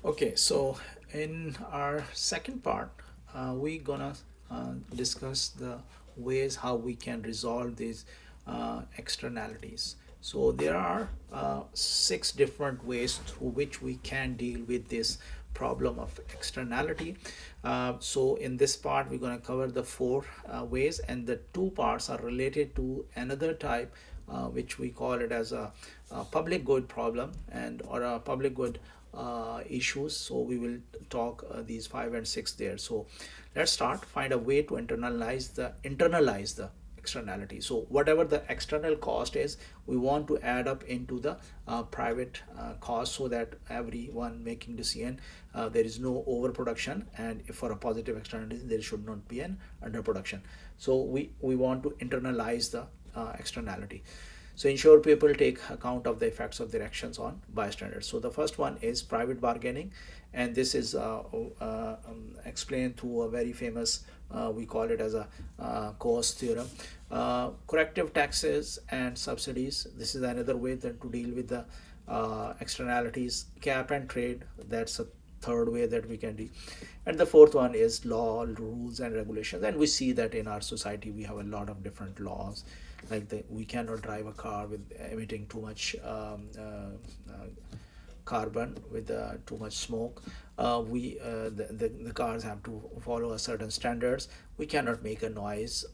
Okay, so in our second part, we're gonna discuss the ways how we can resolve these externalities. So there are six different ways through which we can deal with this problem of externality. So in this part, we're gonna cover the four ways, and the two parts are related to another type, which we call it as a public good problem and or a public good issues. So we will talk these five and six there. So let's start. Find a way to internalize the externality. So whatever the external cost is, we want to add up into the private cost, so that everyone making decision, there is no overproduction, and if for a positive externality there should not be an underproduction. So we want to internalize the externality. So ensure people take account of the effects of their actions on bystanders. So the first one is private bargaining, and this is explained through a very famous, we call it as a Coase Theorem. Corrective taxes and subsidies. This is another way that to deal with the externalities. Cap and trade. That's a third way that we can do. And the fourth one is law, rules and regulations. And we see that in our society we have a lot of different laws, like we cannot drive a car with emitting too much carbon, with too much smoke. The cars have to follow a certain standards. We cannot make a noise.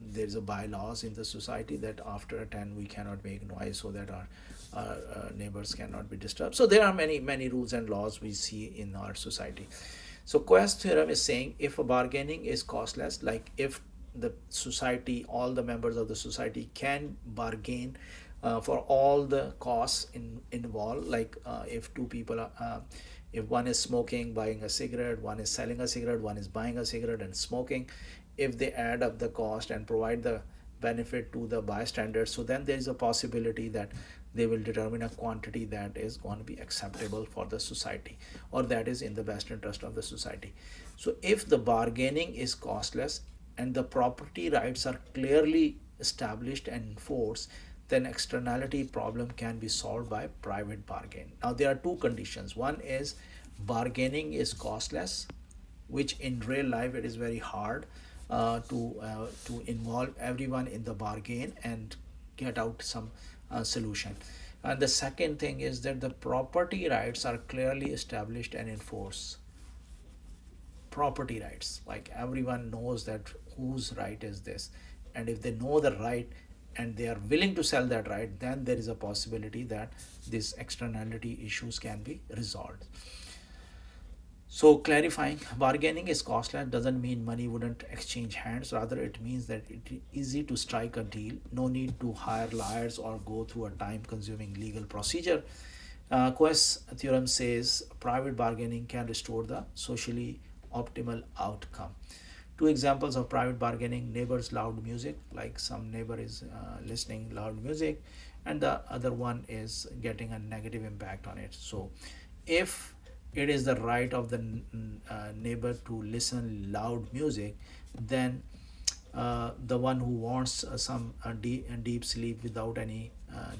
There's a bylaws in the society that after 10 we cannot make noise, so that our neighbors cannot be disturbed. So there are many rules and laws we see in our society. So Coase theorem is saying if a bargaining is costless, like if the society, all the members of the society can bargain for all the costs involved, like if two people are, if one is smoking, buying a cigarette, one is selling a cigarette, one is buying a cigarette and smoking, if they add up the cost and provide the benefit to the bystanders, so then there is a possibility that they will determine a quantity that is going to be acceptable for the society, or that is in the best interest of the society. So if the bargaining is costless and the property rights are clearly established and enforced, then externality problem can be solved by private bargain. Now there are two conditions. One is bargaining is costless, which in real life it is very hard to involve everyone in the bargain and get out some solution. And the second thing is that the property rights are clearly established and enforced. Property rights, like everyone knows that whose right is this, and if they know the right and they are willing to sell that right, then there is a possibility that these externality issues can be resolved. So clarifying, bargaining is costless doesn't mean money wouldn't exchange hands. Rather, it means that it is easy to strike a deal. No need to hire lawyers or go through a time-consuming legal procedure. Coase theorem says private bargaining can restore the socially optimal outcome. Two examples of private bargaining: neighbors loud music, like some neighbor is listening loud music, and the other one is getting a negative impact on it. So if it is the right of the neighbor to listen loud music, then the one who wants some deep sleep without any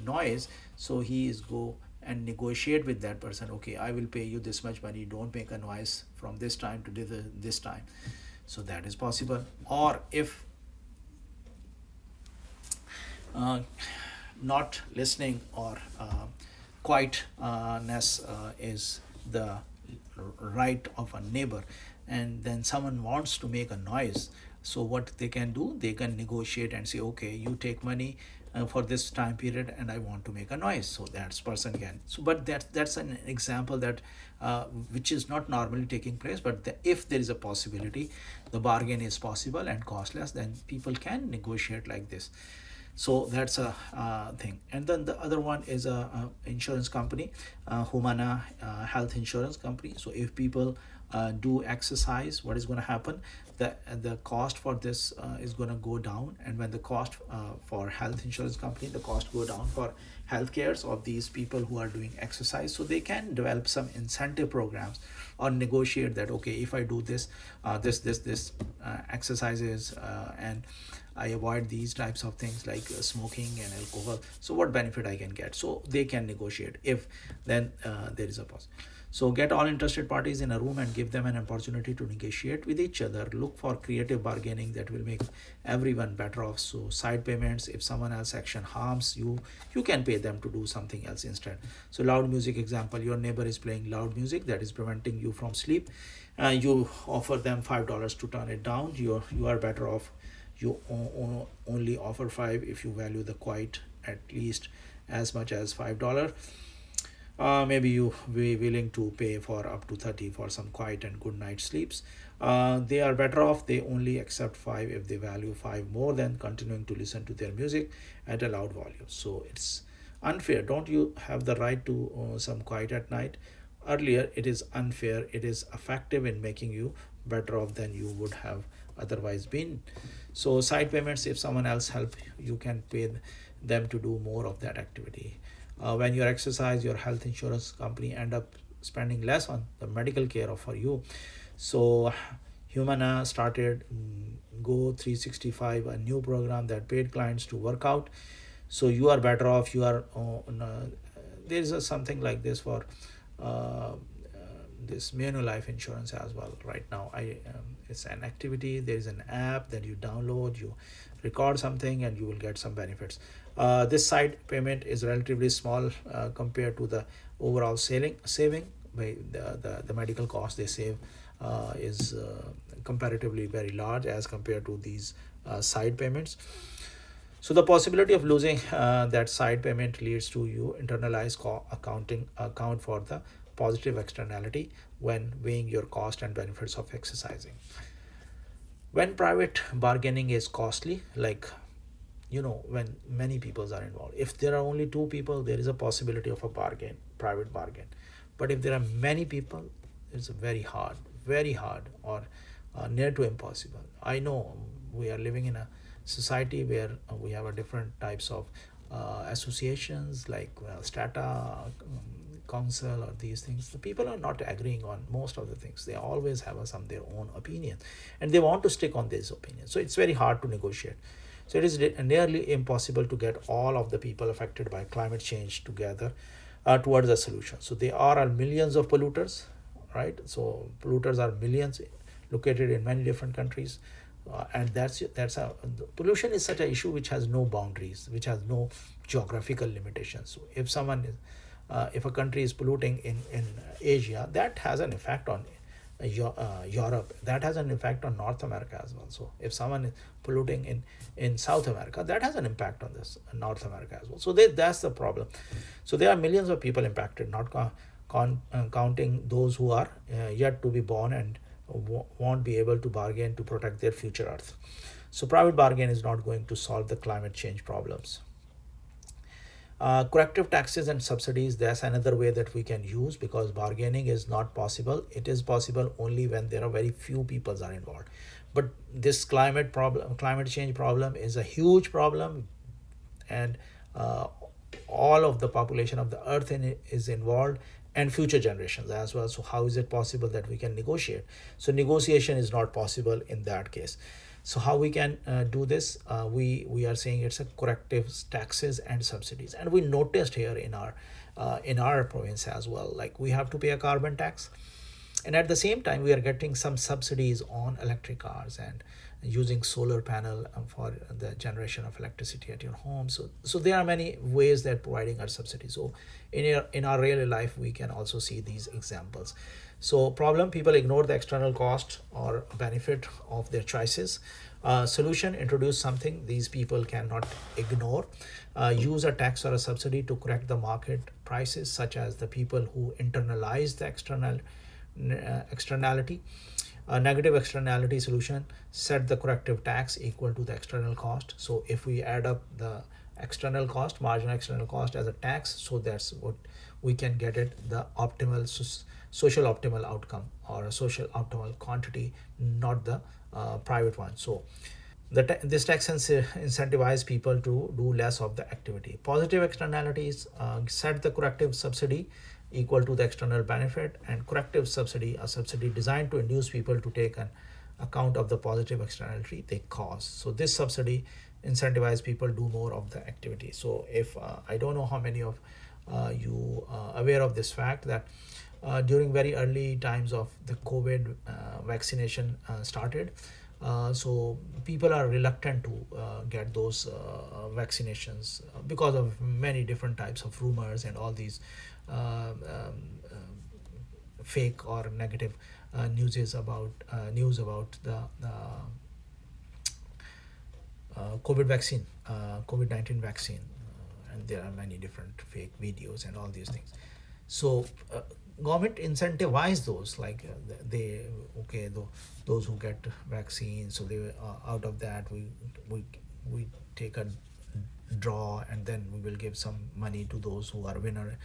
noise, so he is go and negotiate with that person. Okay, I will pay you this much money, don't make a noise from this time to this time. So that is possible. Or if uh, not listening or quietness is the right of a neighbor, and then someone wants to make a noise, so what they can do, they can negotiate and say, okay, you take money for this time period and I want to make a noise, so that person can. So but that's an example that which is not normally taking place, but if there is a possibility, the bargain is possible and costless, then people can negotiate like this. So that's a thing. And then the other one is a insurance company, Humana health insurance company. So if people do exercise, what is going to happen, the cost for this is going to go down, and when the cost for health insurance company, the cost go down for health cares of these people who are doing exercise, so they can develop some incentive programs or negotiate that, okay, if I do this this exercises and I avoid these types of things like smoking and alcohol, so what benefit I can get, so they can negotiate if then there is a pause. So get all interested parties in a room and give them an opportunity to negotiate with each other. Look for creative bargaining that will make everyone better off. So side payments, if someone else action harms you, you can pay them to do something else instead. So loud music example, your neighbor is playing loud music that is preventing you from sleep. You offer them $5 to turn it down. You are better off. You only offer five if you value the quiet at least as much as $5. Maybe you be willing to pay for up to 30 for some quiet and good night sleeps. They are better off. They only accept five if they value five more than continuing to listen to their music at a loud volume. So it's unfair. Don't you have the right to some quiet at night? Earlier, it is unfair. It is effective in making you better off than you would have otherwise been. So side payments, if someone else help, you can pay them to do more of that activity. When you exercise, your health insurance company end up spending less on the medical care for you. So Humana started Go 365, a new program that paid clients to work out. So you are better off. You are there is something like this for uh, this Life insurance as well right now. It's an activity. There is an app that you download, you record something, and you will get some benefits. This side payment is relatively small compared to the overall saving by the medical cost they save is comparatively very large as compared to these side payments. So the possibility of losing that side payment leads to you internalize accounting account for the positive externality when weighing your cost and benefits of exercising. When private bargaining is costly, like when many people are involved, if there are only two people, there is a possibility of a private bargain. But if there are many people, it's very hard, or near to impossible. I know we are living in a society where we have a different types of associations like strata, council, or these things. The people are not agreeing on most of the things. They always have some their own opinion, and they want to stick on this opinion. So it's very hard to negotiate. So it is nearly impossible to get all of the people affected by climate change together towards a solution. So there are millions of polluters, right? So polluters are millions located in many different countries, and that's a pollution is such an issue which has no boundaries, which has no geographical limitations. So if a country is polluting in Asia, that has an effect on Europe, that has an impact on North America as well. So if someone is polluting in South America, that has an impact on this North America as well. So that's the problem. So there are millions of people impacted, not counting those who are yet to be born and won't be able to bargain to protect their future earth. So private bargain is not going to solve the climate change problems. Corrective taxes and subsidies, that's another way that we can use, because bargaining is not possible. It is possible only when there are very few people are involved. But this climate change problem is a huge problem, and all of the population of the earth is involved, and future generations as well. So how is it possible that we can negotiate? So negotiation is not possible in that case. So how we can do this? We are saying it's a corrective taxes and subsidies, and we noticed here in our province as well, like we have to pay a carbon tax, and at the same time we are getting some subsidies on electric cars and using solar panel for the generation of electricity at your home. So there are many ways that providing our subsidies. So in our real life we can also see these examples. So problem, people ignore the external cost or benefit of their choices. Solution, introduce something these people cannot ignore. Use a tax or a subsidy to correct the market prices, such as the people who internalize the externality. A negative externality solution, set the corrective tax equal to the external cost. So if we add up the external cost, marginal external cost as a tax, so that's what we can get it, the optimal social optimal outcome, or a social optimal quantity, not the private one. So this tax incentivize people to do less of the activity. Positive externalities, set the corrective subsidy equal to the external benefit, and corrective subsidy, a subsidy designed to induce people to take an account of the positive externality they cause. So this subsidy incentivize people do more of the activity. So if I don't know how many of you aware of this fact that during very early times of the COVID vaccination started. So people are reluctant to get those vaccinations because of many different types of rumors and all these fake or negative news about the COVID-19 vaccine, and there are many different fake videos and all these things. So government incentivize those, like they okay those who get vaccines, so they out of that we we take a draw, and then we will give some money to those who are winner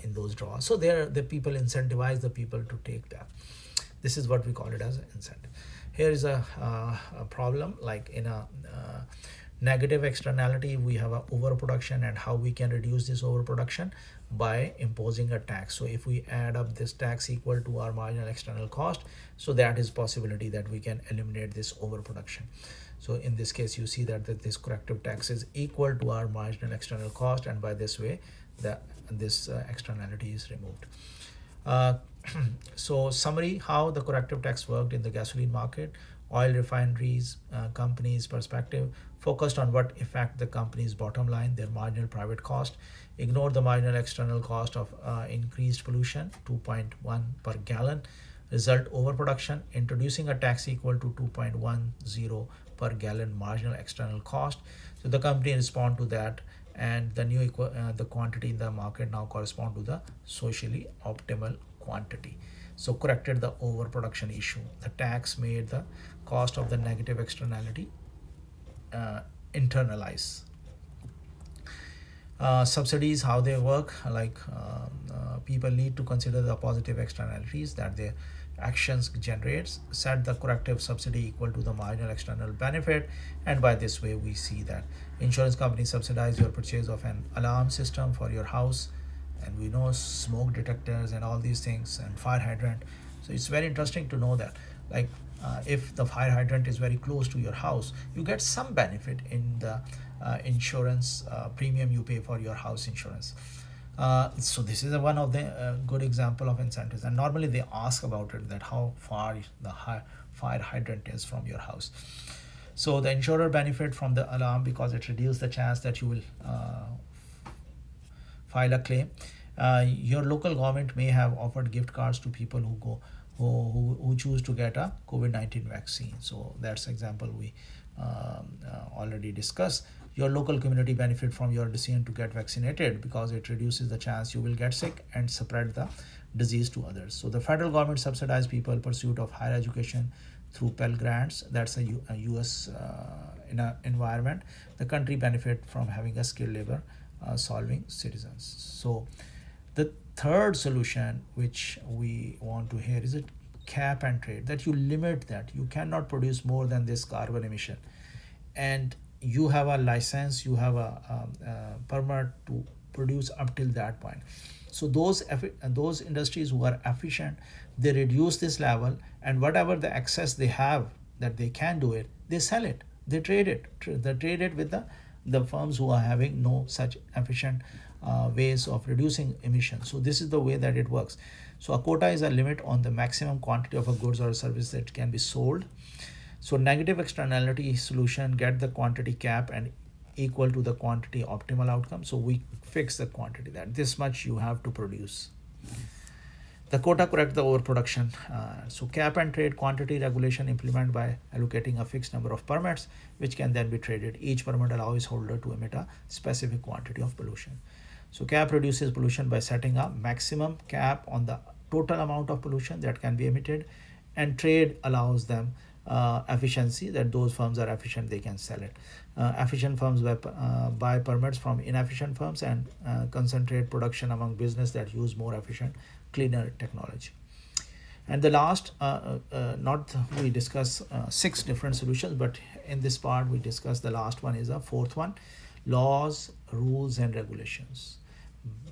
in those draws. So there the people incentivize the people to take that. This is what we call it as an incentive. Here is a problem, like in a negative externality, we have a overproduction, and how we can reduce this overproduction by imposing a tax. So if we add up this tax equal to our marginal external cost, so that is possibility that we can eliminate this overproduction. So in this case, you see that this corrective tax is equal to our marginal external cost, and by this way, this externality is removed. Uh, so summary, how the corrective tax worked in the gasoline market. Oil refineries companies perspective focused on what affect the company's bottom line, their marginal private cost, ignore the marginal external cost of increased pollution, 2.1 per gallon, result overproduction, introducing a tax equal to 2.10 per gallon marginal external cost. So the company respond to that, and the quantity in the market now correspond to the socially optimal quantity. So corrected the overproduction issue. The tax made the cost of the negative externality internalize. Subsidies, how they work, like people need to consider the positive externalities that their actions generates, set the corrective subsidy equal to the marginal external benefit, and by this way we see that insurance companies subsidize your purchase of an alarm system for your house, and we know smoke detectors and all these things, and fire hydrant. So it's very interesting to know that, like if the fire hydrant is very close to your house, you get some benefit in the insurance premium you pay for your house insurance. So this is one of the good example of incentives, and normally they ask about it, that how far the fire hydrant is from your house. So the insurer benefit from the alarm because it reduces the chance that you will file a claim. Your local government may have offered gift cards to people who choose to get a COVID-19 vaccine. So that's example we already discussed. Your local community benefit from your decision to get vaccinated because it reduces the chance you will get sick and spread the disease to others. So the federal government subsidizes people pursuit of higher education through Pell Grants. That's a U.S. In a environment. The country benefit from having a skilled labor solving citizens. So the third solution which we want to hear is a cap and trade, that you limit that you cannot produce more than this carbon emission, and you have a license, you have a permit to produce up till that point. So those industries who are efficient, they reduce this level, and whatever the excess they have that they can do it, they sell it, they trade it, they trade it with the firms who are having no such efficient ways of reducing emissions. So this is the way that it works. So a quota is a limit on the maximum quantity of a goods or a service that can be sold. So negative externality solution get the quantity cap and equal to the quantity optimal outcome. So we fix the quantity that this much you have to produce. The quota correct the overproduction. So cap and trade quantity regulation implemented by allocating a fixed number of permits, which can then be traded. Each permit allows holder to emit a specific quantity of pollution. So cap reduces pollution by setting a maximum cap on the total amount of pollution that can be emitted, and trade allows them efficiency, that those firms are efficient, they can sell it. Efficient firms buy permits from inefficient firms and concentrate production among business that use more efficient, cleaner technology. And the last, not we discuss 6 different solutions, but in this part we discuss the last one is a fourth one: laws, rules, and regulations.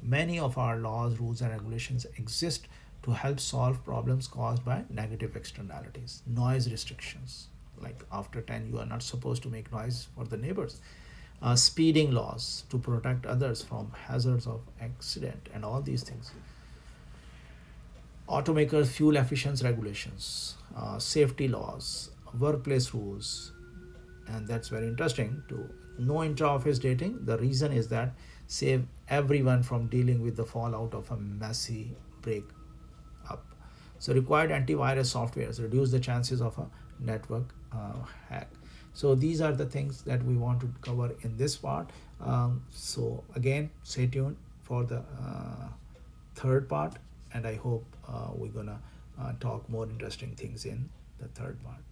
Many of our laws, rules, and regulations exist to help solve problems caused by negative externalities. Noise restrictions, like after 10 you are not supposed to make noise for the neighbors. Speeding laws to protect others from hazards of accident and all these things. automakers fuel efficiency regulations, safety laws, workplace rules, and that's very interesting to no intra-office dating. The reason is that save everyone from dealing with the fallout of a messy break up. So required antivirus softwares reduce the chances of a network hack. So these are the things that we want to cover in this part. So again, stay tuned for the third part, and I hope we're gonna talk more interesting things in the third part.